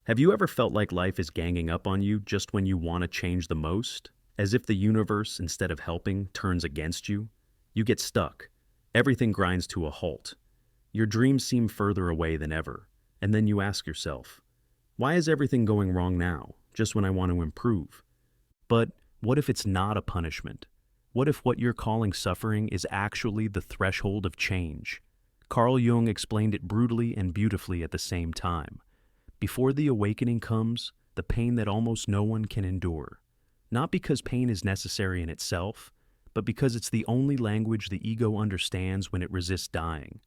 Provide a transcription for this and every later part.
Have you ever felt like life is ganging up on you just when you want to change the most? As if the universe, instead of helping, turns against you? You get stuck. Everything grinds to a halt. Your dreams seem further away than ever. And then you ask yourself, why is everything going wrong now, just when I want to improve? But what if it's not a punishment? What if what you're calling suffering is actually the threshold of change? Carl Jung explained it brutally and beautifully at the same time. Before the awakening comes, the pain that almost no one can endure. Not because pain is necessary in itself, but because it's the only language the ego understands when it resists dying.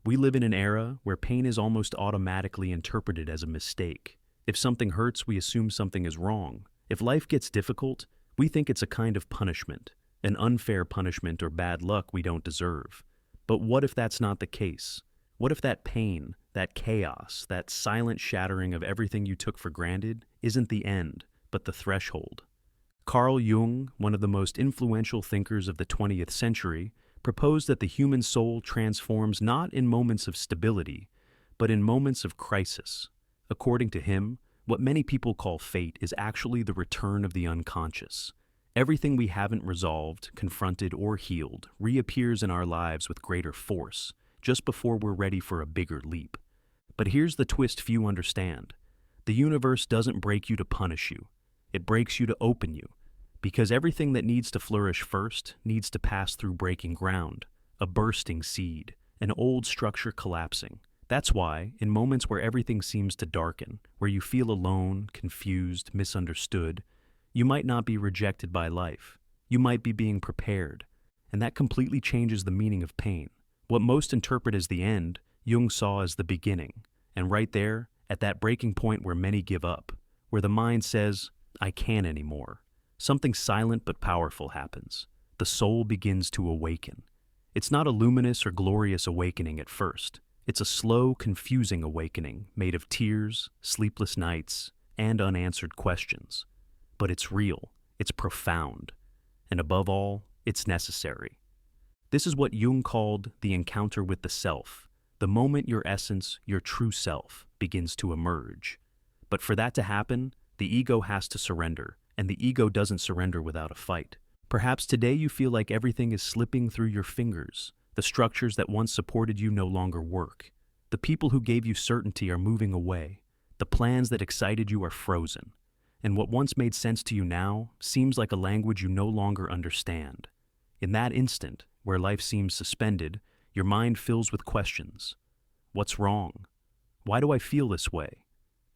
We live in an era where pain is almost automatically interpreted as a mistake. If something hurts, we assume something is wrong. If life gets difficult, we think it's a kind of punishment, an unfair punishment or bad luck we don't deserve. But what if that's not the case? What if that pain, that chaos, that silent shattering of everything you took for granted isn't the end, but the threshold? Carl Jung, one of the most influential thinkers of the 20th century, proposed that the human soul transforms not in moments of stability, but in moments of crisis. According to him, what many people call fate is actually the return of the unconscious. Everything we haven't resolved, confronted, or healed reappears in our lives with greater force, just before we're ready for a bigger leap. But here's the twist few understand. The universe doesn't break you to punish you. It breaks you to open you. Because everything that needs to flourish first needs to pass through breaking ground, a bursting seed, an old structure collapsing. That's why, in moments where everything seems to darken, where you feel alone, confused, misunderstood, you might not be rejected by life. You might be being prepared. And that completely changes the meaning of pain. What most interpret as the end, Jung saw as the beginning. And right there, at that breaking point where many give up, where the mind says, I can't anymore, something silent but powerful happens. The soul begins to awaken. It's not a luminous or glorious awakening at first. It's a slow, confusing awakening made of tears, sleepless nights, and unanswered questions. But it's real, it's profound, and above all, it's necessary. This is what Jung called the encounter with the self, the moment your essence, your true self, begins to emerge. But for that to happen, the ego has to surrender, and the ego doesn't surrender without a fight. Perhaps today you feel like everything is slipping through your fingers. The structures that once supported you no longer work. The people who gave you certainty are moving away. The plans that excited you are frozen. And what once made sense to you now seems like a language you no longer understand. In that instant, where life seems suspended, your mind fills with questions. What's wrong? Why do I feel this way?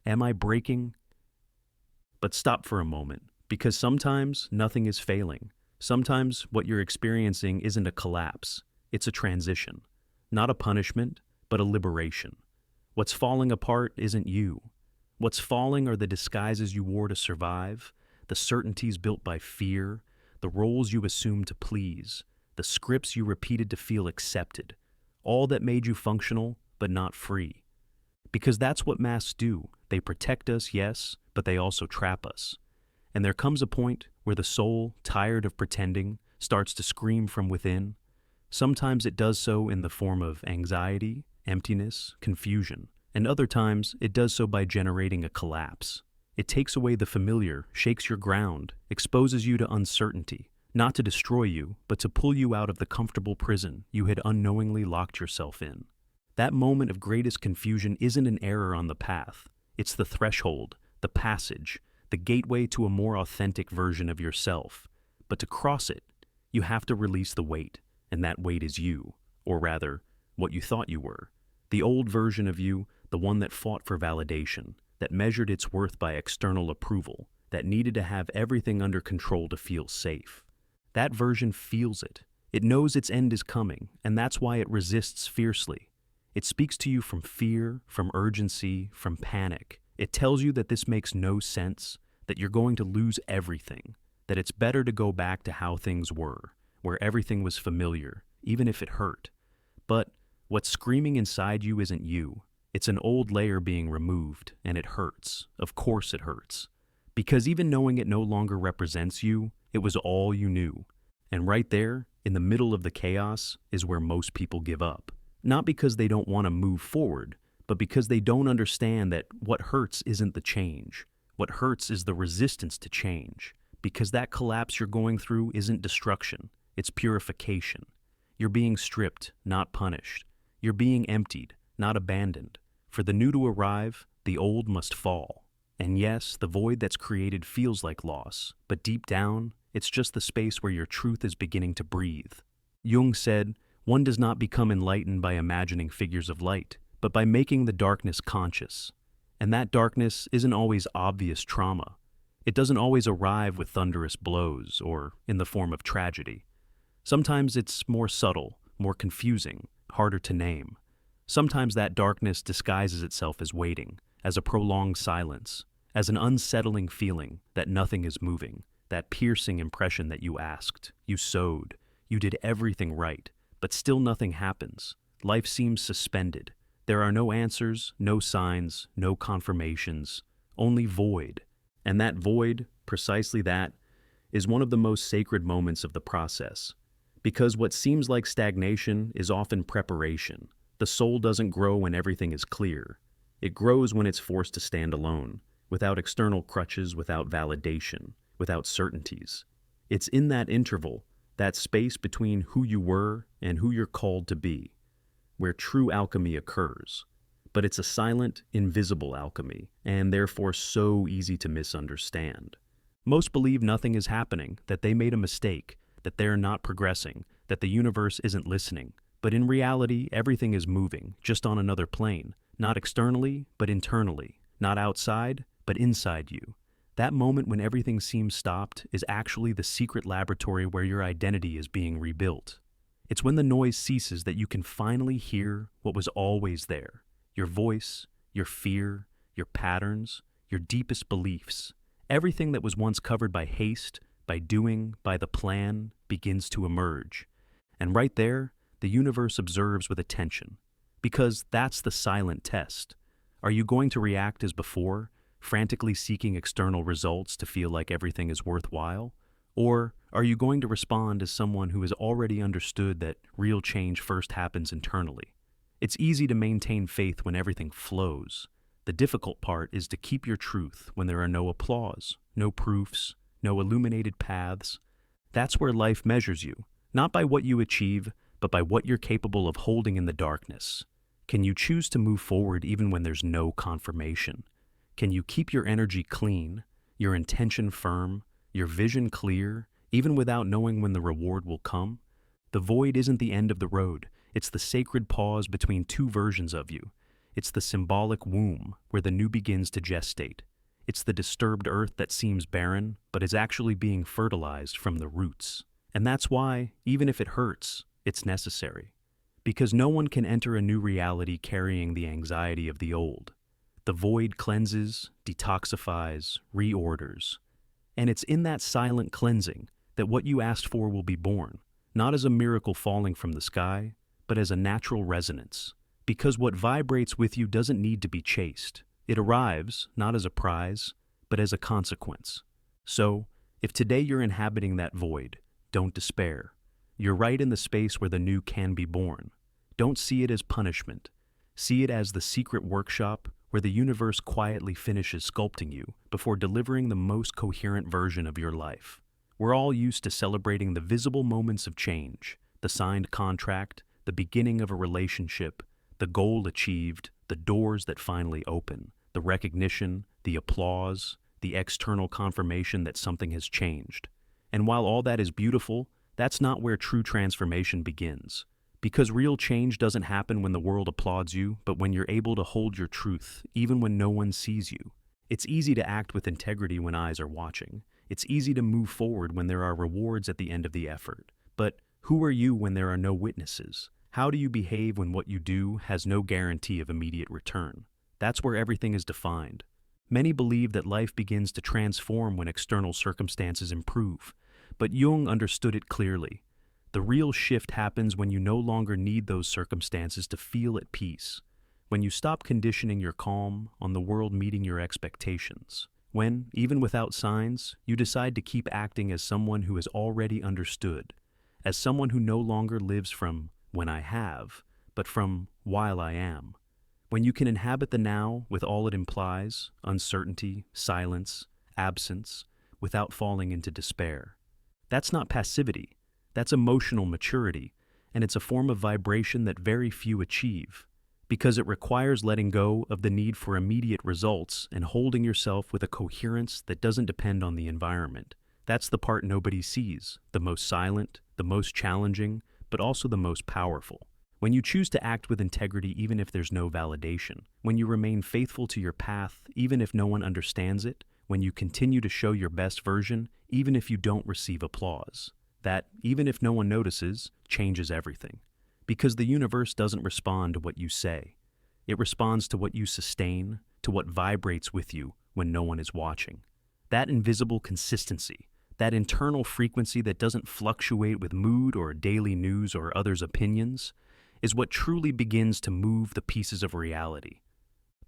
Am I breaking? But stop for a moment, because sometimes nothing is failing. Sometimes what you're experiencing isn't a collapse. It's a transition. Not a punishment, but a liberation. What's falling apart isn't you. What's falling are the disguises you wore to survive, the certainties built by fear, the roles you assumed to please, the scripts you repeated to feel accepted, all that made you functional, but not free. Because that's what masks do. They protect us, yes, but they also trap us. And there comes a point where the soul, tired of pretending, starts to scream from within. Sometimes it does so in the form of anxiety, emptiness, confusion, and other times it does so by generating a collapse. It takes away the familiar, shakes your ground, exposes you to uncertainty, not to destroy you, but to pull you out of the comfortable prison you had unknowingly locked yourself in. That moment of greatest confusion isn't an error on the path. It's the threshold, the passage, the gateway to a more authentic version of yourself. But to cross it, you have to release the weight, and that weight is you, or rather, what you thought you were. The old version of you, the one that fought for validation, that measured its worth by external approval, that needed to have everything under control to feel safe. That version feels it. It knows its end is coming, and that's why it resists fiercely. It speaks to you from fear, from urgency, from panic. It tells you that this makes no sense, that you're going to lose everything, that it's better to go back to how things were, where everything was familiar, even if it hurt. But what's screaming inside you isn't you. It's an old layer being removed, and it hurts. Of course it hurts. Because even knowing it no longer represents you, it was all you knew. And right there, in the middle of the chaos, is where most people give up. Not because they don't want to move forward, but because they don't understand that what hurts isn't the change. What hurts is the resistance to change, because that collapse you're going through isn't destruction, it's purification. You're being stripped, not punished. You're being emptied, not abandoned. For the new to arrive, the old must fall. And yes, the void that's created feels like loss, but deep down, it's just the space where your truth is beginning to breathe. Jung said, "One does not become enlightened by imagining figures of light, but by making the darkness conscious." And that darkness isn't always obvious trauma. It doesn't always arrive with thunderous blows or in the form of tragedy. Sometimes it's more subtle, more confusing, harder to name. Sometimes that darkness disguises itself as waiting, as a prolonged silence, as an unsettling feeling that nothing is moving, that piercing impression that you asked, you sowed, you did everything right, but still nothing happens. Life seems suspended. There are no answers, no signs, no confirmations, only void. And that void, precisely that, is one of the most sacred moments of the process. Because what seems like stagnation is often preparation. The soul doesn't grow when everything is clear. It grows when it's forced to stand alone, without external crutches, without validation, without certainties. It's in that interval, that space between who you were and who you're called to be, where true alchemy occurs. But it's a silent, invisible alchemy, and therefore so easy to misunderstand. Most believe nothing is happening, that they made a mistake, that they're not progressing, that the universe isn't listening. But in reality, everything is moving, just on another plane, not externally, but internally, not outside, but inside you. That moment when everything seems stopped is actually the secret laboratory where your identity is being rebuilt. It's when the noise ceases that you can finally hear what was always there. Your voice, your fear, your patterns, your deepest beliefs. Everything that was once covered by haste, by doing, by the plan, begins to emerge. And right there, the universe observes with attention. Because that's the silent test. Are you going to react as before, frantically seeking external results to feel like everything is worthwhile? Or are you going to respond as someone who has already understood that real change first happens internally? It's easy to maintain faith when everything flows. The difficult part is to keep your truth when there are no applause, no proofs, no illuminated paths. That's where life measures you, not by what you achieve, but by what you're capable of holding in the darkness. Can you choose to move forward even when there's no confirmation? Can you keep your energy clean, your intention firm, your vision clear, even without knowing when the reward will come? The void isn't the end of the road. It's the sacred pause between two versions of you. It's the symbolic womb where the new begins to gestate. It's the disturbed earth that seems barren, but is actually being fertilized from the roots. And that's why, even if it hurts, it's necessary. Because no one can enter a new reality carrying the anxiety of the old. The void cleanses, detoxifies, reorders. And it's in that silent cleansing that what you asked for will be born, not as a miracle falling from the sky, but as a natural resonance. Because what vibrates with you doesn't need to be chased. It arrives, not as a prize, but as a consequence. So, if today you're inhabiting that void, don't despair. You're right in the space where the new can be born. Don't see it as punishment. See it as the secret workshop where the universe quietly finishes sculpting you before delivering the most coherent version of your life. We're all used to celebrating the visible moments of change, the signed contract, the beginning of a relationship, the goal achieved, the doors that finally open, the recognition, the applause, the external confirmation that something has changed. And while all that is beautiful, that's not where true transformation begins. Because real change doesn't happen when the world applauds you, but when you're able to hold your truth, even when no one sees you. It's easy to act with integrity when eyes are watching. It's easy to move forward when there are rewards at the end of the effort. But who are you when there are no witnesses? How do you behave when what you do has no guarantee of immediate return? That's where everything is defined. Many believe that life begins to transform when external circumstances improve, but Jung understood it clearly. The real shift happens when you no longer need those circumstances to feel at peace, when you stop conditioning your calm on the world meeting your expectations, when, even without signs, you decide to keep acting as someone who has already understood, as someone who no longer lives from when I have, but from while I am. When you can inhabit the now with all it implies, uncertainty, silence, absence, without falling into despair. That's not passivity, that's emotional maturity, and it's a form of vibration that very few achieve, because it requires letting go of the need for immediate results and holding yourself with a coherence that doesn't depend on the environment. That's the part nobody sees, the most silent, the most challenging, but also the most powerful. When you choose to act with integrity even if there's no validation, when you remain faithful to your path even if no one understands it, when you continue to show your best version even if you don't receive applause, that, even if no one notices, changes everything. Because the universe doesn't respond to what you say. It responds to what you sustain, to what vibrates with you when no one is watching. That invisible consistency, that internal frequency that doesn't fluctuate with mood or daily news or others' opinions, is what truly begins to move the pieces of reality.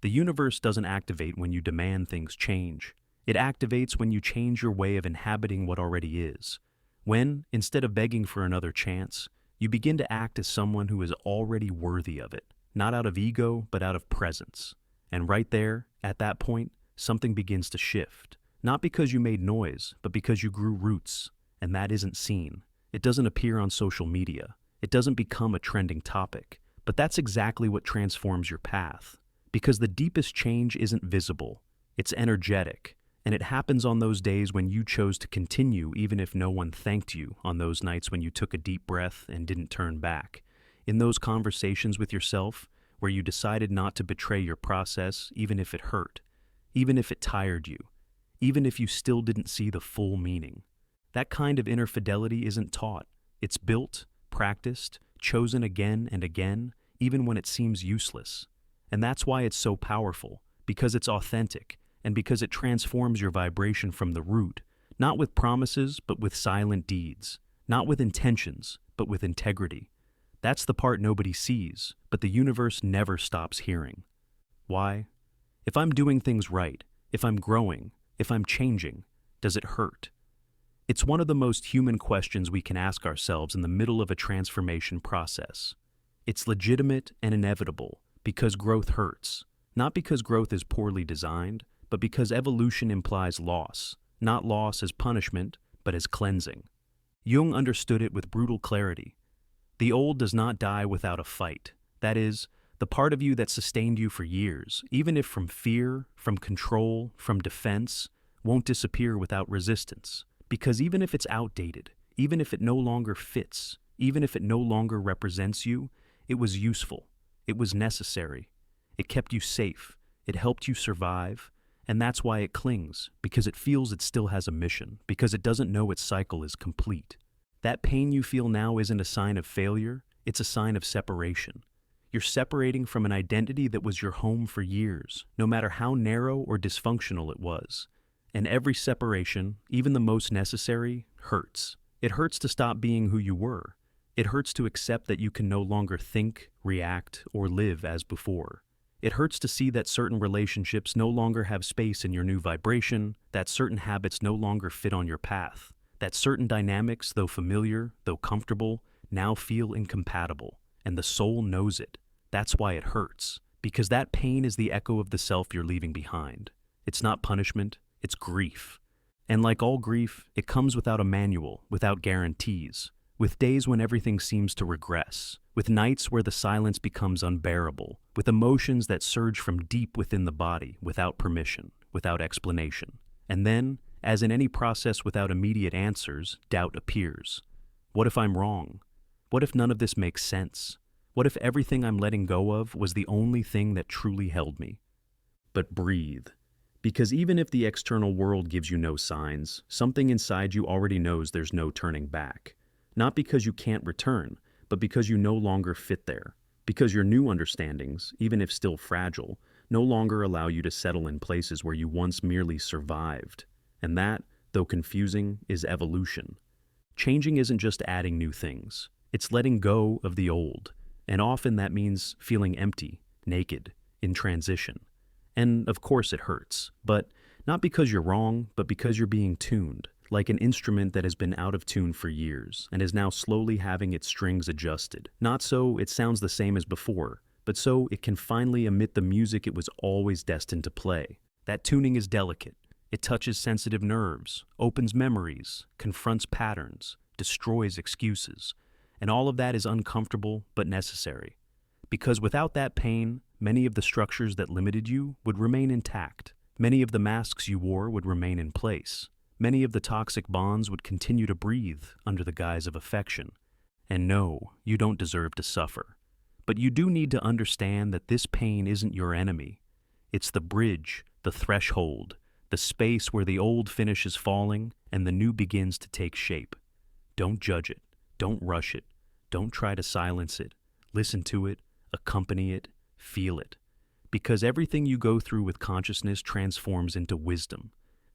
The universe doesn't activate when you demand things change. It activates when you change your way of inhabiting what already is. When, instead of begging for another chance, you begin to act as someone who is already worthy of it, not out of ego, but out of presence. And right there, at that point, something begins to shift. Not because you made noise, but because you grew roots, and that isn't seen. It doesn't appear on social media. It doesn't become a trending topic, but that's exactly what transforms your path. Because the deepest change isn't visible, it's energetic, and it happens on those days when you chose to continue even if no one thanked you, on those nights when you took a deep breath and didn't turn back. In those conversations with yourself, where you decided not to betray your process even if it hurt, even if it tired you, even if you still didn't see the full meaning. That kind of inner fidelity isn't taught. It's built, practiced, chosen again and again, even when it seems useless. And that's why it's so powerful, because it's authentic, and because it transforms your vibration from the root, not with promises, but with silent deeds, not with intentions, but with integrity. That's the part nobody sees, but the universe never stops hearing. Why? If I'm doing things right, if I'm growing, if I'm changing, does it hurt? It's one of the most human questions we can ask ourselves in the middle of a transformation process. It's legitimate and inevitable because growth hurts, not because growth is poorly designed, but because evolution implies loss, not loss as punishment, but as cleansing. Jung understood it with brutal clarity. The old does not die without a fight. That is, the part of you that sustained you for years, even if from fear, from control, from defense, won't disappear without resistance. Because even if it's outdated, even if it no longer fits, even if it no longer represents you, it was useful, it was necessary, it kept you safe, it helped you survive, and that's why it clings, because it feels it still has a mission, because it doesn't know its cycle is complete. That pain you feel now isn't a sign of failure, it's a sign of separation. You're separating from an identity that was your home for years, no matter how narrow or dysfunctional it was. And every separation, even the most necessary, hurts. It hurts to stop being who you were. It hurts to accept that you can no longer think, react, or live as before. It hurts to see that certain relationships no longer have space in your new vibration, that certain habits no longer fit on your path, that certain dynamics, though familiar, though comfortable, now feel incompatible. And the soul knows it. That's why it hurts, because that pain is the echo of the self you're leaving behind. It's not punishment. It's grief. And like all grief, it comes without a manual, without guarantees, with days when everything seems to regress, with nights where the silence becomes unbearable, with emotions that surge from deep within the body without permission, without explanation. And then, as in any process without immediate answers, doubt appears. What if I'm wrong? What if none of this makes sense? What if everything I'm letting go of was the only thing that truly held me? But breathe. Because even if the external world gives you no signs, something inside you already knows there's no turning back. Not because you can't return, but because you no longer fit there. Because your new understandings, even if still fragile, no longer allow you to settle in places where you once merely survived. And that, though confusing, is evolution. Changing isn't just adding new things. It's letting go of the old. And often that means feeling empty, naked, in transition. And of course it hurts, but not because you're wrong, but because you're being tuned, like an instrument that has been out of tune for years and is now slowly having its strings adjusted. Not so it sounds the same as before, but so it can finally emit the music it was always destined to play. That tuning is delicate. It touches sensitive nerves, opens memories, confronts patterns, destroys excuses. And all of that is uncomfortable but necessary. Because without that pain, many of the structures that limited you would remain intact. Many of the masks you wore would remain in place. Many of the toxic bonds would continue to breathe under the guise of affection. And no, you don't deserve to suffer. But you do need to understand that this pain isn't your enemy. It's the bridge, the threshold, the space where the old finishes falling and the new begins to take shape. Don't judge it. Don't rush it. Don't try to silence it. Listen to it, accompany it, feel it. Because everything you go through with consciousness transforms into wisdom.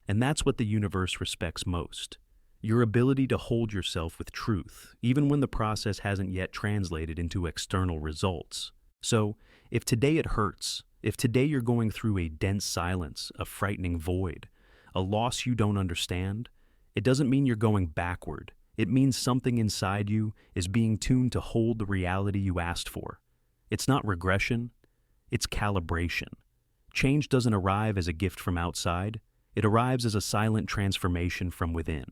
And that's what the universe respects most. Your ability to hold yourself with truth, even when the process hasn't yet translated into external results. So, if today it hurts, if today you're going through a dense silence, a frightening void, a loss you don't understand, it doesn't mean you're going backward. It means something inside you is being tuned to hold the reality you asked for. It's not regression, it's calibration. Change doesn't arrive as a gift from outside, it arrives as a silent transformation from within.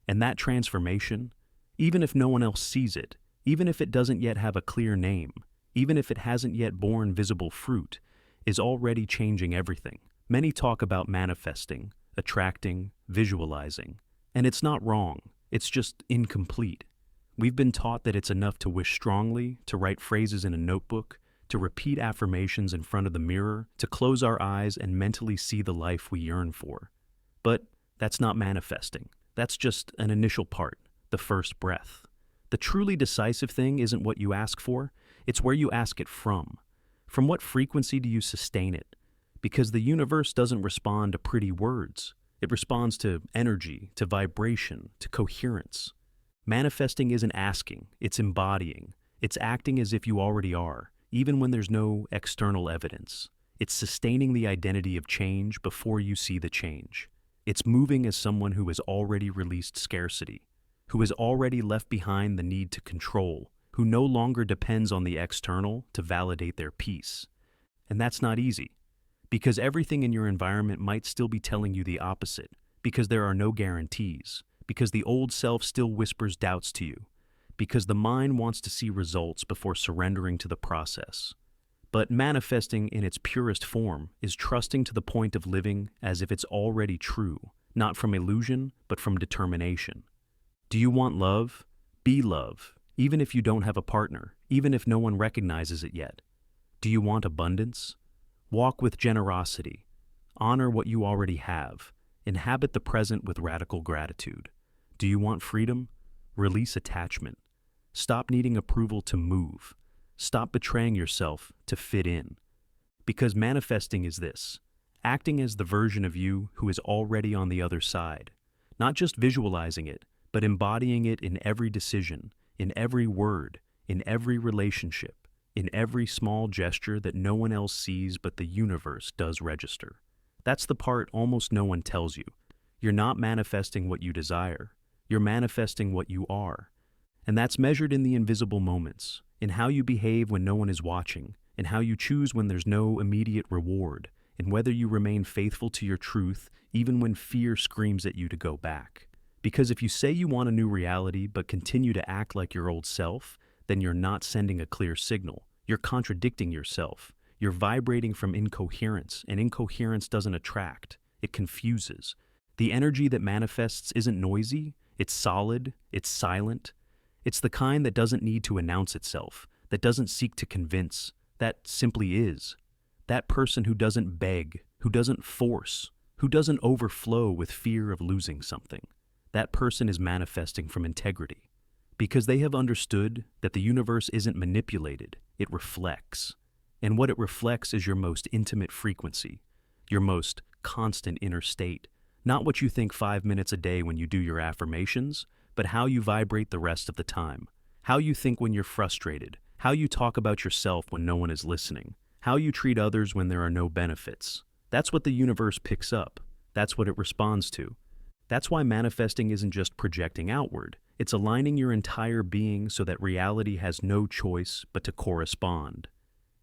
And that transformation, even if no one else sees it, even if it doesn't yet have a clear name, even if it hasn't yet borne visible fruit, is already changing everything. Many talk about manifesting, attracting, visualizing, and it's not wrong, it's just incomplete. We've been taught that it's enough to wish strongly, to write phrases in a notebook, to repeat affirmations in front of the mirror, to close our eyes and mentally see the life we yearn for. But that's not manifesting. That's just an initial part, the first breath. The truly decisive thing isn't what you ask for, it's where you ask it from. From what frequency do you sustain it? Because the universe doesn't respond to pretty words. It responds to energy, to vibration, to coherence. Manifesting isn't asking, it's embodying. It's acting as if you already are, even when there's no external evidence. It's sustaining the identity of change before you see the change. It's moving as someone who has already released scarcity, who has already left behind the need to control, who no longer depends on the external to validate their peace. And that's not easy, because everything in your environment might still be telling you the opposite, because there are no guarantees, because the old self still whispers doubts to you, because the mind wants to see results before surrendering to the process. But manifesting in its purest form is trusting to the point of living as if it's already true, not from illusion, but from determination. Do you want love? Be love, even if you don't have a partner, even if no one recognizes it yet. Do you want abundance? Walk with generosity. Honor what you already have. Inhabit the present with radical gratitude. Do you want freedom? Release attachment. Stop needing approval to move. Stop betraying yourself to fit in. Because manifesting is this, acting as the version of you who is already on the other side. Not just visualizing it, but embodying it in every decision, in every word, in every relationship, in every small gesture that no one else sees but the universe does register. That's the part almost no one tells you. You're not manifesting what you desire. You're manifesting what you are. And that's measured in the invisible moments, in how you behave when no one is watching, in how you choose when there's no immediate reward, in whether you remain faithful to your truth even when fear screams at you to go back. Because if you say you want a new reality but continue to act like your old self, then you're not sending a clear signal. You're contradicting yourself. You're vibrating from incoherence, and incoherence doesn't attract. It confuses. The energy that manifests isn't noisy, it's solid, it's silent. It's the kind that doesn't need to announce itself, that doesn't seek to convince, that simply is. That person who doesn't beg, who doesn't force, who doesn't overflow with fear of losing something. That person is manifesting from integrity. Because they have understood that the universe isn't manipulated, it reflects. And what it reflects is your most intimate frequency, your most constant inner state. Not what you think 5 minutes a day when you do your affirmations, but how you vibrate the rest of the time. How you think when you're frustrated. How you talk about yourself when no one is listening. How you treat others when there are no benefits. That's what the universe picks up. That's what it responds to. That's why manifesting isn't just projecting outward. It's aligning your entire being so that reality has no choice but to correspond.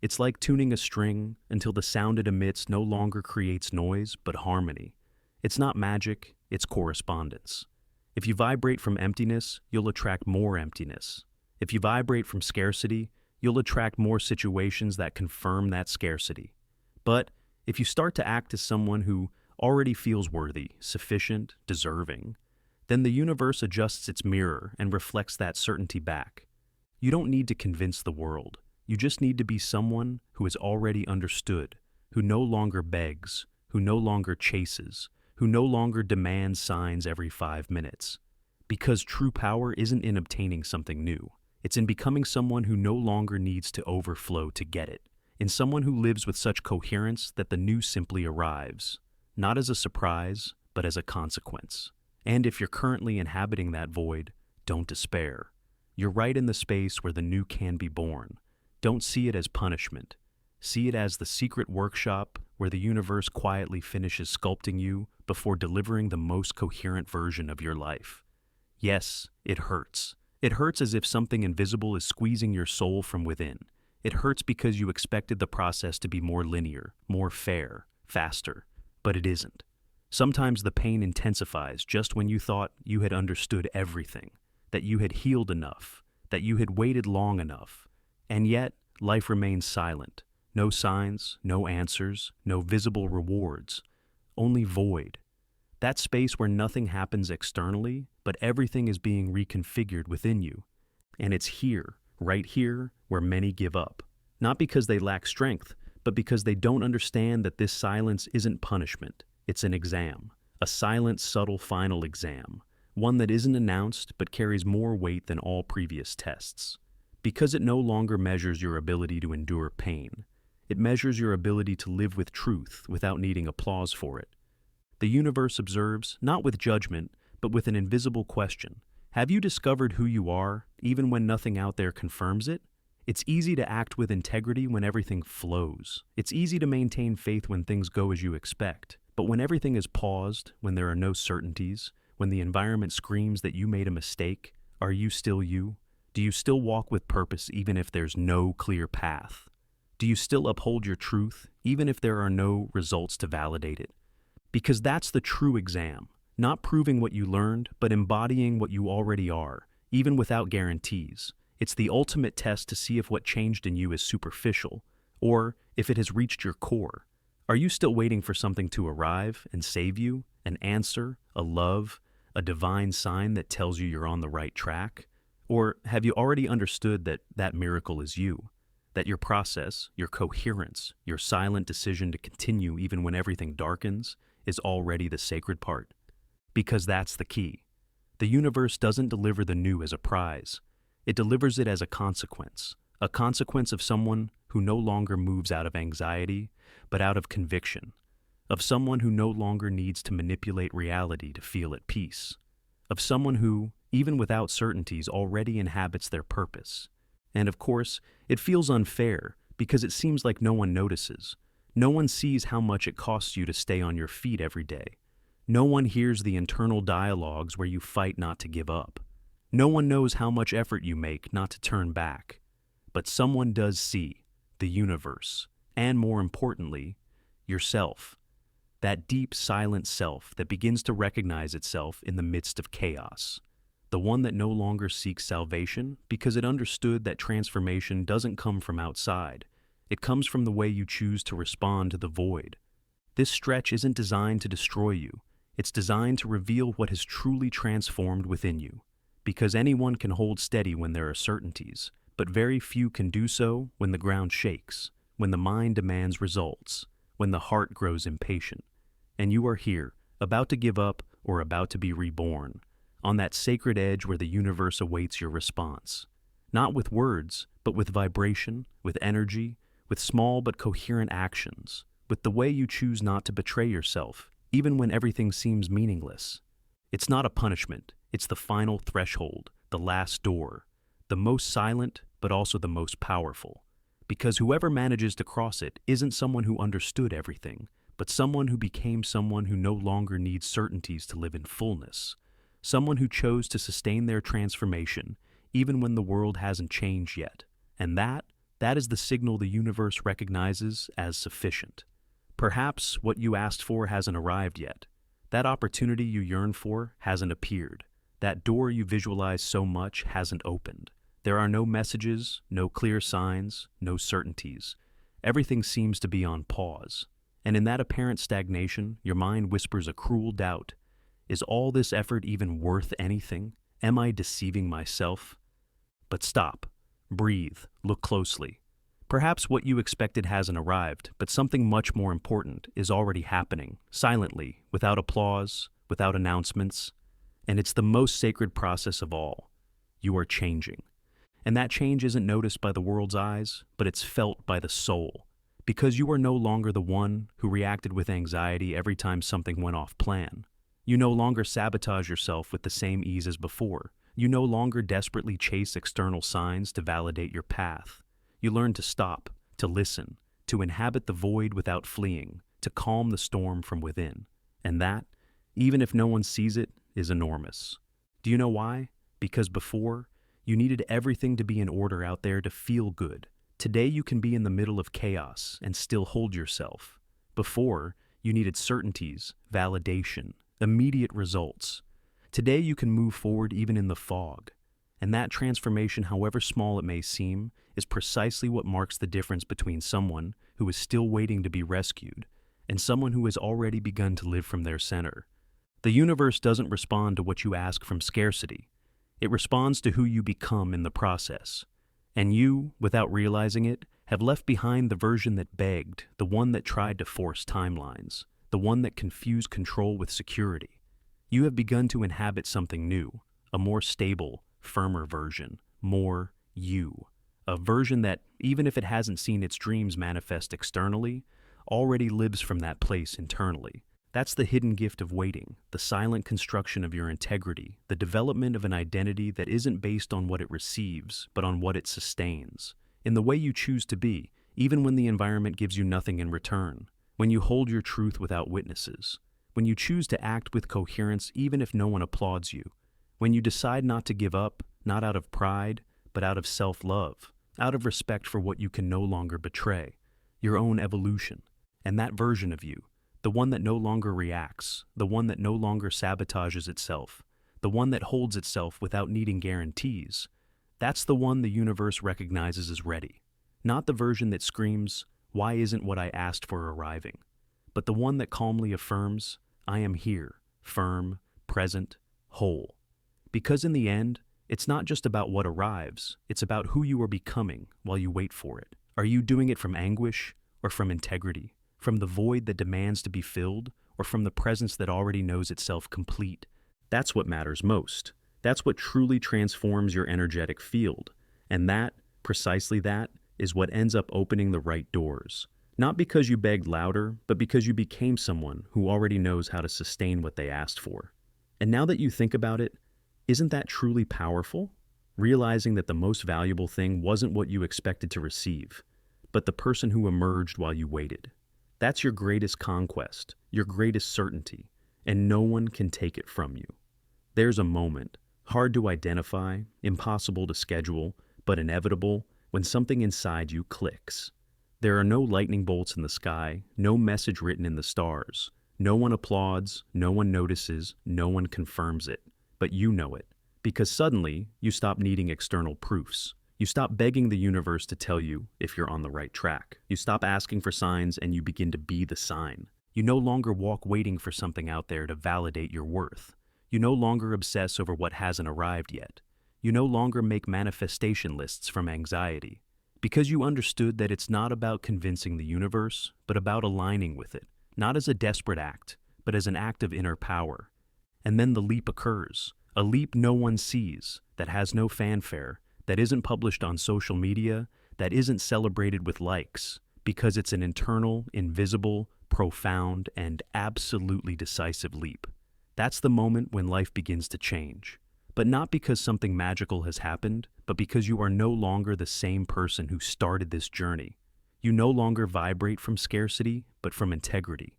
It's like tuning a string until the sound it emits no longer creates noise, but harmony. It's not magic, it's correspondence. If you vibrate from emptiness, you'll attract more emptiness. If you vibrate from scarcity, you'll attract more situations that confirm that scarcity. But if you start to act as someone who already feels worthy, sufficient, deserving, then the universe adjusts its mirror and reflects that certainty back. You don't need to convince the world. You just need to be someone who is already understood, who no longer begs, who no longer chases, who no longer demands signs every 5 minutes. Because true power isn't in obtaining something new. It's in becoming someone who no longer needs to overflow to get it. In someone who lives with such coherence that the new simply arrives, not as a surprise, but as a consequence. And if you're currently inhabiting that void, don't despair. You're right in the space where the new can be born. Don't see it as punishment. See it as the secret workshop where the universe quietly finishes sculpting you before delivering the most coherent version of your life. Yes, it hurts. It hurts as if something invisible is squeezing your soul from within. It hurts because you expected the process to be more linear, more fair, faster, but it isn't. Sometimes the pain intensifies just when you thought you had understood everything, that you had healed enough, that you had waited long enough, and yet life remains silent. No signs, no answers, no visible rewards, only void. That space where nothing happens externally, but everything is being reconfigured within you. And it's here, right here, where many give up. Not because they lack strength, but because they don't understand that this silence isn't punishment. It's an exam, a silent, subtle final exam, one that isn't announced but carries more weight than all previous tests. Because it no longer measures your ability to endure pain. It measures your ability to live with truth without needing applause for it. The universe observes, not with judgment, but with an invisible question. Have you discovered who you are, even when nothing out there confirms it? It's easy to act with integrity when everything flows. It's easy to maintain faith when things go as you expect. But when everything is paused, when there are no certainties, when the environment screams that you made a mistake, are you still you? Do you still walk with purpose even if there's no clear path? Do you still uphold your truth even if there are no results to validate it? Because that's the true exam, not proving what you learned, but embodying what you already are, even without guarantees. It's the ultimate test to see if what changed in you is superficial, or if it has reached your core. Are you still waiting for something to arrive and save you? An answer, a love, a divine sign that tells you you're on the right track? Or have you already understood that that miracle is you? That your process, your coherence, your silent decision to continue even when everything darkens, is already the sacred part? Because that's the key. The universe doesn't deliver the new as a prize. It delivers it as a consequence of someone who no longer moves out of anxiety, but out of conviction, of someone who no longer needs to manipulate reality to feel at peace, of someone who, even without certainties, already inhabits their purpose. And of course, it feels unfair because it seems like no one notices. No one sees how much it costs you to stay on your feet every day. No one hears the internal dialogues where you fight not to give up. No one knows how much effort you make not to turn back. But someone does see the universe, and more importantly, yourself. That deep, silent self that begins to recognize itself in the midst of chaos. The one that no longer seeks salvation because it understood that transformation doesn't come from outside. It comes from the way you choose to respond to the void. This stretch isn't designed to destroy you. It's designed to reveal what has truly transformed within you. Because anyone can hold steady when there are certainties, but very few can do so when the ground shakes, when the mind demands results, when the heart grows impatient. And you are here, about to give up or about to be reborn, on that sacred edge where the universe awaits your response. Not with words, but with vibration, with energy, with small but coherent actions, with the way you choose not to betray yourself, even when everything seems meaningless. It's not a punishment, it's the final threshold, the last door, the most silent but also the most powerful. Because whoever manages to cross it isn't someone who understood everything, but someone who became someone who no longer needs certainties to live in fullness. Someone who chose to sustain their transformation even when the world hasn't changed yet. And That is the signal the universe recognizes as sufficient. Perhaps what you asked for hasn't arrived yet. That opportunity you yearn for hasn't appeared. That door you visualize so much hasn't opened. There are no messages, no clear signs, no certainties. Everything seems to be on pause. And in that apparent stagnation, your mind whispers a cruel doubt. Is all this effort even worth anything? Am I deceiving myself? But stop. Breathe. Look closely. Perhaps what you expected hasn't arrived, but something much more important is already happening, silently, without applause, without announcements. And it's the most sacred process of all. You are changing. And that change isn't noticed by the world's eyes, but it's felt by the soul. Because you are no longer the one who reacted with anxiety every time something went off plan. You no longer sabotage yourself with the same ease as before. You no longer desperately chase external signs to validate your path. You learn to stop, to listen, to inhabit the void without fleeing, to calm the storm from within. And that, even if no one sees it, is enormous. Do you know why? Because before, you needed everything to be in order out there to feel good. Today you can be in the middle of chaos and still hold yourself. Before, you needed certainties, validation, immediate results. Today you can move forward even in the fog. And that transformation, however small it may seem, is precisely what marks the difference between someone who is still waiting to be rescued and someone who has already begun to live from their center. The universe doesn't respond to what you ask from scarcity. It responds to who you become in the process. And you, without realizing it, have left behind the version that begged, the one that tried to force timelines, the one that confused control with security. You have begun to inhabit something new, a more stable, firmer version, more you. A version that, even if it hasn't seen its dreams manifest externally, already lives from that place internally. That's the hidden gift of waiting, the silent construction of your integrity, the development of an identity that isn't based on what it receives, but on what it sustains. In the way you choose to be, even when the environment gives you nothing in return. When you hold your truth without witnesses. When you choose to act with coherence even if no one applauds you. When you decide not to give up, not out of pride, but out of self-love, out of respect for what you can no longer betray, your own evolution. And that version of you, the one that no longer reacts, the one that no longer sabotages itself, the one that holds itself without needing guarantees, that's the one the universe recognizes as ready. Not the version that screams, "Why isn't what I asked for arriving?" But the one that calmly affirms, "I am here, firm, present, whole." Because in the end, it's not just about what arrives, it's about who you are becoming while you wait for it. Are you doing it from anguish or from integrity? From the void that demands to be filled, or from the presence that already knows itself complete? That's what matters most. That's what truly transforms your energetic field. And that, precisely that, is what ends up opening the right doors. Not because you begged louder, but because you became someone who already knows how to sustain what they asked for. And now that you think about it, isn't that truly powerful? Realizing that the most valuable thing wasn't what you expected to receive, but the person who emerged while you waited. That's your greatest conquest, your greatest certainty, and no one can take it from you. There's a moment, hard to identify, impossible to schedule, but inevitable, when something inside you clicks. There are no lightning bolts in the sky, no message written in the stars. No one applauds, no one notices, no one confirms it. But you know it, because suddenly you stop needing external proofs. You stop begging the universe to tell you if you're on the right track. You stop asking for signs and you begin to be the sign. You no longer walk waiting for something out there to validate your worth. You no longer obsess over what hasn't arrived yet. You no longer make manifestation lists from anxiety. Because you understood that it's not about convincing the universe, but about aligning with it. Not as a desperate act, but as an act of inner power. And then the leap occurs. A leap no one sees, that has no fanfare, that isn't published on social media, that isn't celebrated with likes, because it's an internal, invisible, profound, and absolutely decisive leap. That's the moment when life begins to change. But not because something magical has happened, but because you are no longer the same person who started this journey. You no longer vibrate from scarcity, but from integrity.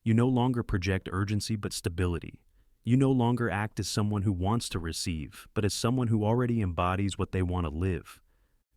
You no longer project urgency, but stability. You no longer act as someone who wants to receive, but as someone who already embodies what they want to live.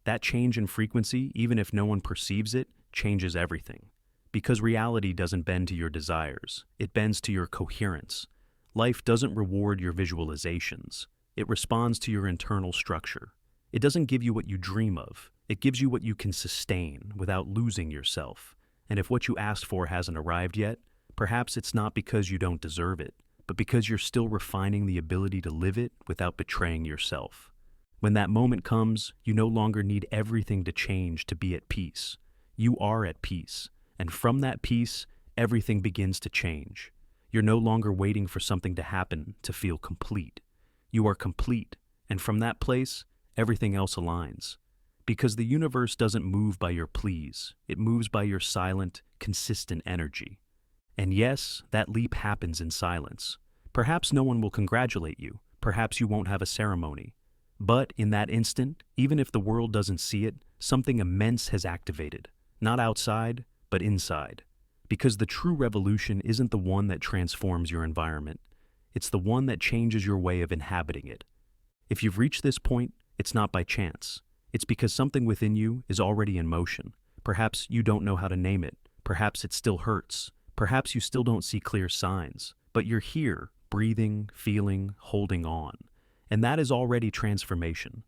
That change in frequency, even if no one perceives it, changes everything. Because reality doesn't bend to your desires, it bends to your coherence. Life doesn't reward your visualizations. It responds to your internal structure. It doesn't give you what you dream of. It gives you what you can sustain without losing yourself. And if what you asked for hasn't arrived yet, perhaps it's not because you don't deserve it, but because you're still refining the ability to live it without betraying yourself. When that moment comes, you no longer need everything to change to be at peace. You are at peace, and from that peace, everything begins to change. You're no longer waiting for something to happen to feel complete. You are complete, and from that place, everything else aligns. Because the universe doesn't move by your pleas, it moves by your silent, consistent energy. And yes, that leap happens in silence. Perhaps no one will congratulate you, perhaps you won't have a ceremony. But in that instant, even if the world doesn't see it, something immense has activated. Not outside, but inside. Because the true revolution isn't the one that transforms your environment. It's the one that changes your way of inhabiting it. If you've reached this point, it's not by chance. It's because something within you is already in motion. Perhaps you don't know how to name it. Perhaps it still hurts. Perhaps you still don't see clear signs. But you're here, breathing, feeling, holding on. And that is already transformation.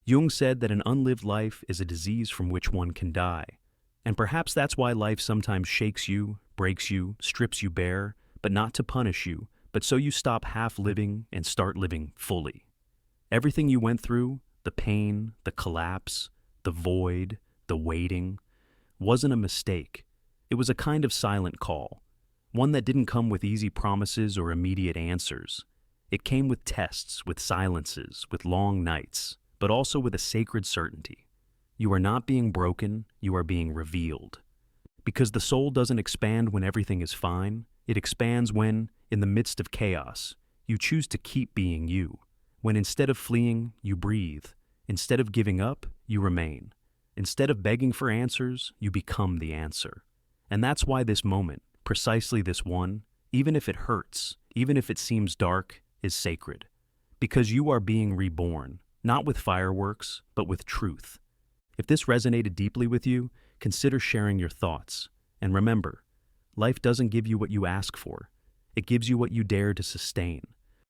Jung said that an unlived life is a disease from which one can die. And perhaps that's why life sometimes shakes you, breaks you, strips you bare, but not to punish you, but so you stop half living and start living fully. Everything you went through, the pain, the collapse, the void, the waiting, wasn't a mistake. It was a kind of silent call, one that didn't come with easy promises or immediate answers. It came with tests, with silences, with long nights, but also with a sacred certainty. You are not being broken, you are being revealed. Because the soul doesn't expand when everything is fine, it expands when, in the midst of chaos, you choose to keep being you. When instead of fleeing, you breathe. Instead of giving up, you remain. Instead of begging for answers, you become the answer. And that's why this moment, precisely this one, even if it hurts, even if it seems dark, is sacred. Because you are being reborn, not with fireworks, but with truth. If this resonated deeply with you, consider sharing your thoughts. And remember, life doesn't give you what you ask for. It gives you what you dare to sustain.